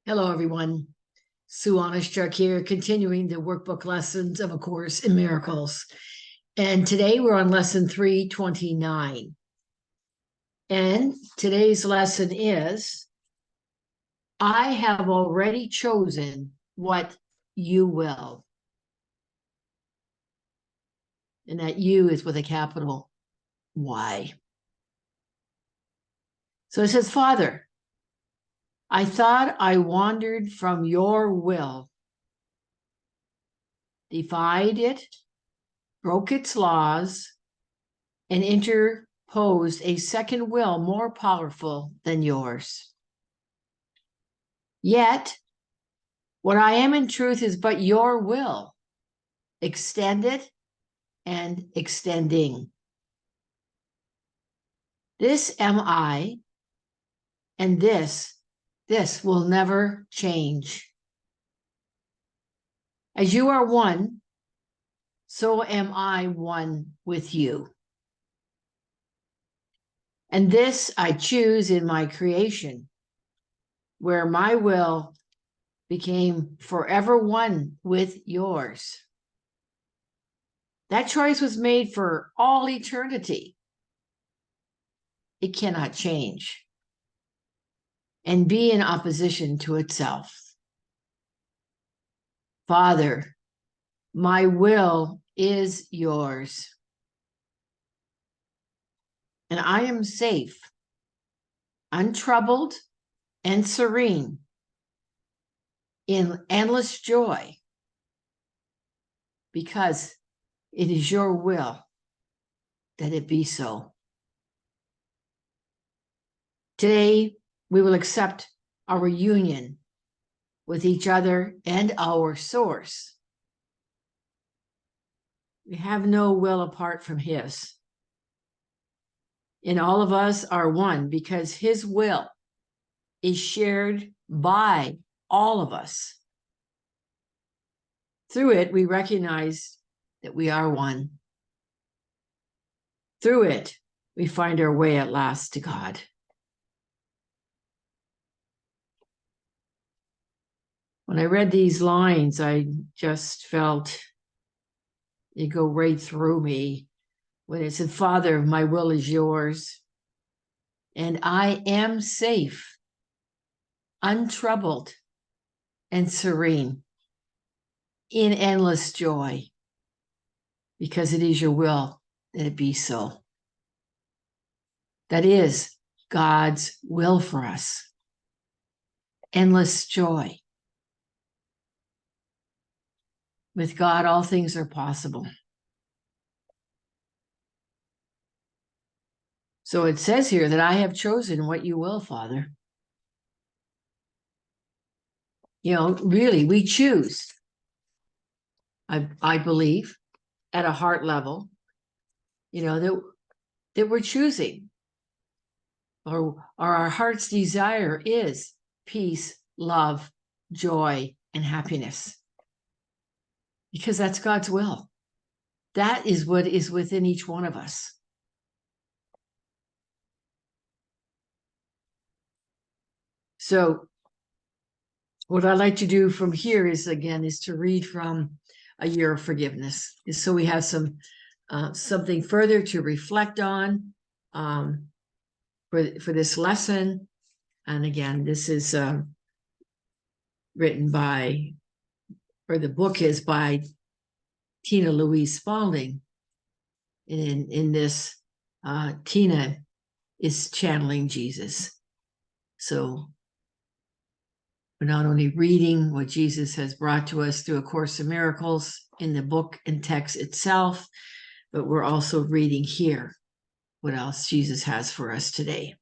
Hello, everyone. Sue.Oneschuk here, continuing the workbook lessons of A Course in Miracles. And today we're on lesson 329. And today's lesson is, I have already chosen what you will. And that you is with a capital Y. So it says, Father, I thought I wandered from your will, defied it, broke its laws, and interposed a second will more powerful than yours. Yet, what I am in truth is but your will, extended and extending. This am I, and this will never change. As you are one, so am I one with you. And this I choose in my creation, where my will became forever one with yours. That choice was made for all eternity. It cannot change and be in opposition to itself. Father, my will is yours, and I am safe, untroubled, and serene in endless joy, because it is your will that it be so. Today, we will accept our union with each other and our source. We have no will apart from his. And all of us are one because his will is shared by all of us. Through it, we recognize that we are one. Through it, we find our way at last to God. When I read these lines, I just felt it go right through me when it said, Father, my will is yours, and I am safe, untroubled, and serene in endless joy, because it is your will that it be so. That is God's will for us. Endless joy. With God, all things are possible. So it says here that I have chosen what you will, Father. You know, really, we choose. I believe at a heart level, you know, that we're choosing, or our heart's desire is peace, love, joy, and happiness. Because that's God's will. That is what is within each one of us. So what I'd like to do from here is to read from A Year of Forgiveness. So we have something further to reflect on for this lesson. And again, this is written by, or the book is by Louise Spalding. And in this, Tina is channeling Jesus. So we're not only reading what Jesus has brought to us through A Course in Miracles in the book and text itself, but we're also reading here what else Jesus has for us today.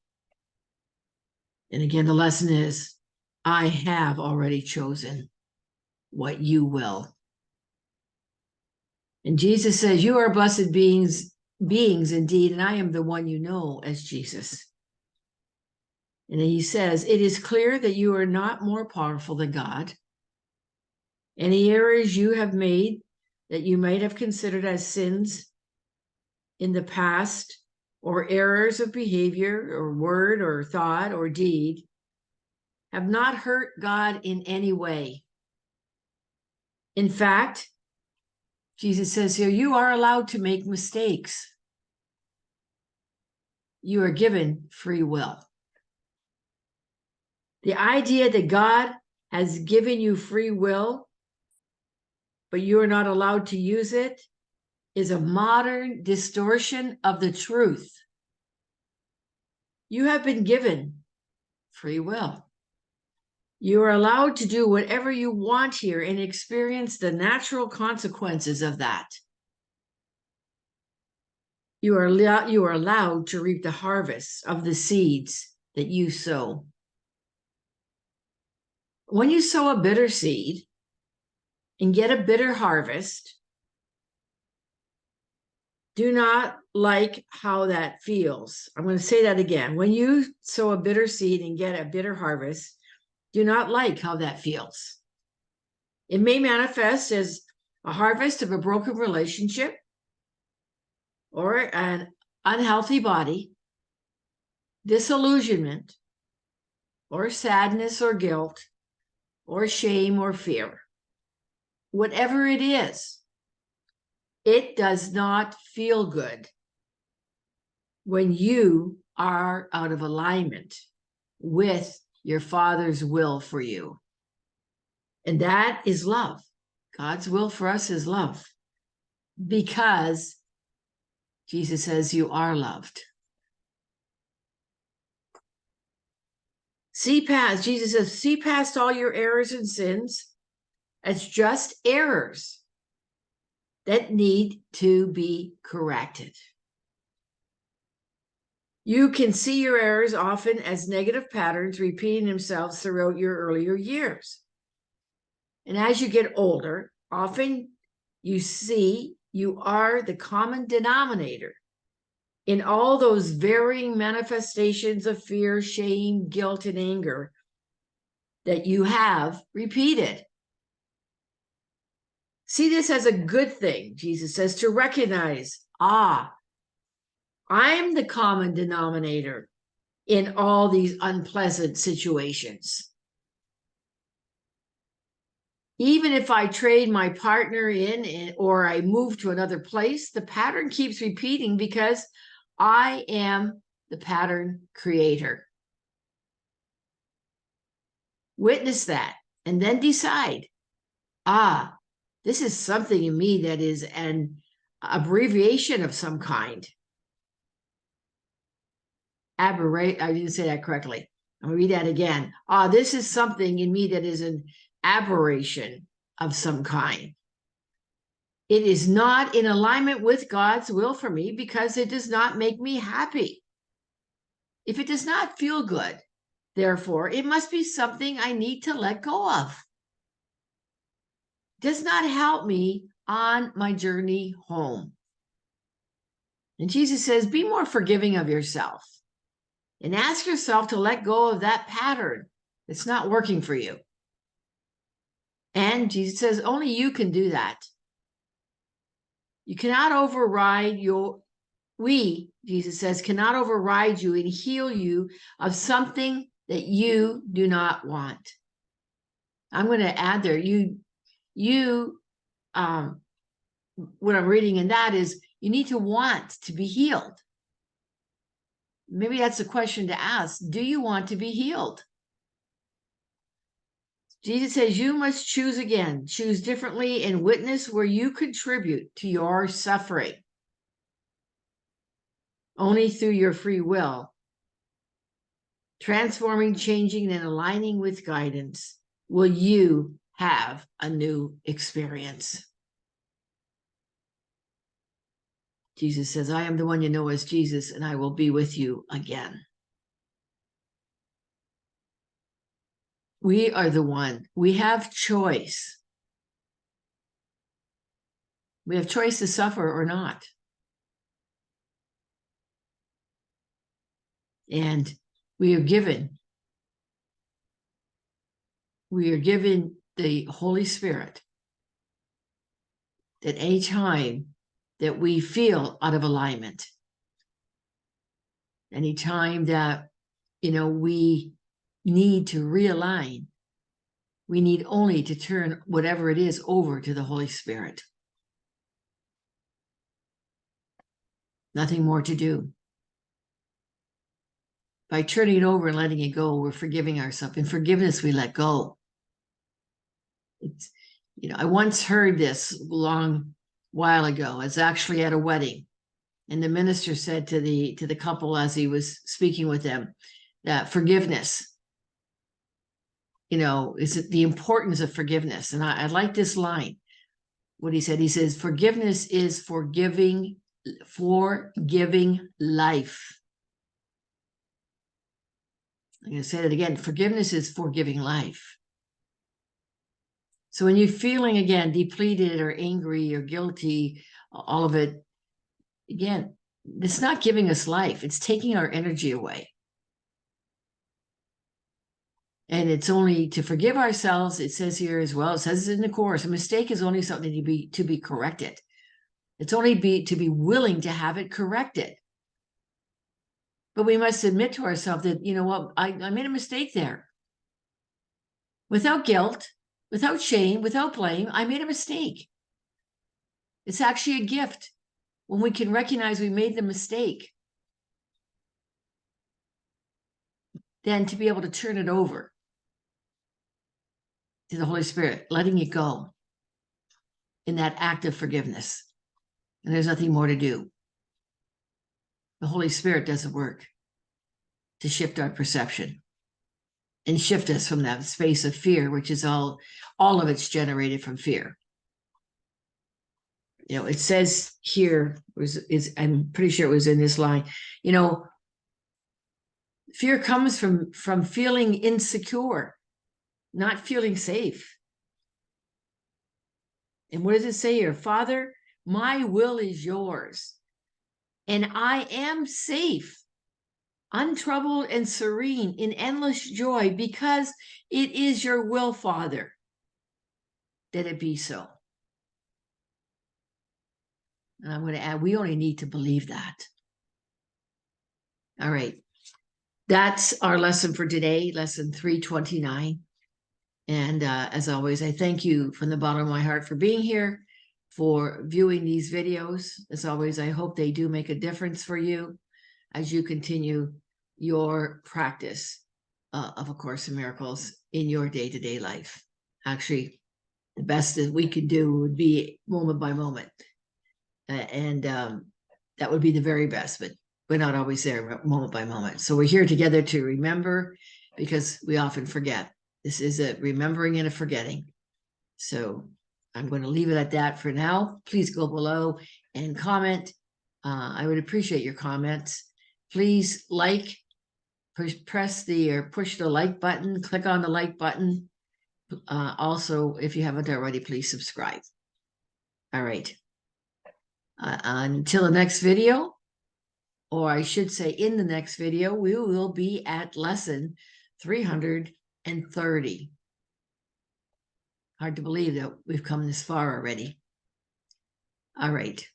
And again, the lesson is, I have already chosen what you will. And Jesus says, you are blessed beings indeed, and I am the one you know as Jesus. And he says, it is clear that you are not more powerful than God. Any errors you have made that you might have considered as sins in the past, or errors of behavior or word or thought or deed, have not hurt God in any way. In fact, Jesus says here, you are allowed to make mistakes. You are given free will. The idea that God has given you free will, but you are not allowed to use it, is a modern distortion of the truth. You have been given free will. You are allowed to do whatever you want here and experience the natural consequences of that. You are allowed to reap the harvest of the seeds that you sow. When you sow a bitter seed and get a bitter harvest, do not like how that feels. I'm going to say that again. When you sow a bitter seed and get a bitter harvest, do not like how that feels. It may manifest as a harvest of a broken relationship or an unhealthy body, disillusionment, or sadness or guilt, or shame or fear. Whatever it is, it does not feel good when you are out of alignment with your Father's will for you. And that is love. God's will for us is love, because Jesus says you are loved. Jesus says, see past all your errors and sins as just errors that need to be corrected. You can see your errors often as negative patterns repeating themselves throughout your earlier years. And as you get older, often you see you are the common denominator in all those varying manifestations of fear, shame, guilt, and anger that you have repeated. See this as a good thing, Jesus says, to recognize, I'm the common denominator in all these unpleasant situations. Even if I trade my partner in or I move to another place, the pattern keeps repeating because I am the pattern creator. Witness that and then decide, this is something in me that is an abbreviation of some kind. I didn't say that correctly. I'm going to read that again. This is something in me that is an aberration of some kind. It is not in alignment with God's will for me because it does not make me happy. If it does not feel good, therefore, it must be something I need to let go of. It does not help me on my journey home. And Jesus says, be more forgiving of yourself and ask yourself to let go of that pattern that's not working for you. And Jesus says, only you can do that. You cannot override Jesus says, cannot override you and heal you of something that you do not want. I'm going to add there, what I'm reading in that is you need to want to be healed. Maybe that's a question to ask. Do you want to be healed? Jesus says you must choose again, choose differently, and witness where you contribute to your suffering. Only through your free will, transforming, changing, and aligning with guidance, will you have a new experience. Jesus says, I am the one you know as Jesus, and I will be with you again. We are the one. We have choice. We have choice to suffer or not. And we are given the Holy Spirit at any time that we feel out of alignment. Anytime that, we need to realign. We need only to turn whatever it is over to the Holy Spirit. Nothing more to do. By turning it over and letting it go, we're forgiving ourselves. In forgiveness, we let go. It's, I once heard this a long while ago. I was actually at a wedding, and the minister said to the couple as he was speaking with them that forgiveness, is the importance of forgiveness. And I like this line. What he says, forgiveness is forgiving life. I'm going to say that again. Forgiveness is forgiving life. So when you're feeling, again, depleted or angry or guilty, all of it, again, it's not giving us life. It's taking our energy away. And it's only to forgive ourselves. It says here as well, it says in the course, a mistake is only something to be corrected. It's only to be willing to have it corrected. But we must admit to ourselves that, I made a mistake there. Without guilt, without shame, without blame, I made a mistake. It's actually a gift when we can recognize we made the mistake. Then to be able to turn it over to the Holy Spirit, letting it go in that act of forgiveness. And there's nothing more to do. The Holy Spirit does the work to shift our perception and shift us from that space of fear, which is all of it's generated from fear. It says here, I'm pretty sure it was in this line, fear comes from feeling insecure, not feeling safe. And what does it say here? Father, my will is yours, and I am safe, untroubled and serene in endless joy, because it is your will, Father, that it be so. And I'm going to add, we only need to believe that. All right. That's our lesson for today, lesson 329. And as always, I thank you from the bottom of my heart for being here, for viewing these videos. As always, I hope they do make a difference for you as you continue your practice of A Course in Miracles in your day-to-day life. Actually, the best that we could do would be moment by moment. And that would be the very best, but we're not always there moment by moment. So we're here together to remember, because we often forget. This is a remembering and a forgetting. So I'm going to leave it at that for now. Please go below and comment. I would appreciate your comments. Please push the like button, click on the like button. Also, if you haven't already, please subscribe. All right. Until the next video, or I should say in the next video, we will be at lesson 330. Hard to believe that we've come this far already. All right.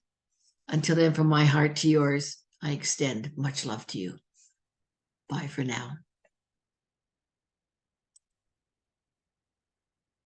Until then, from my heart to yours, I extend much love to you. Bye for now.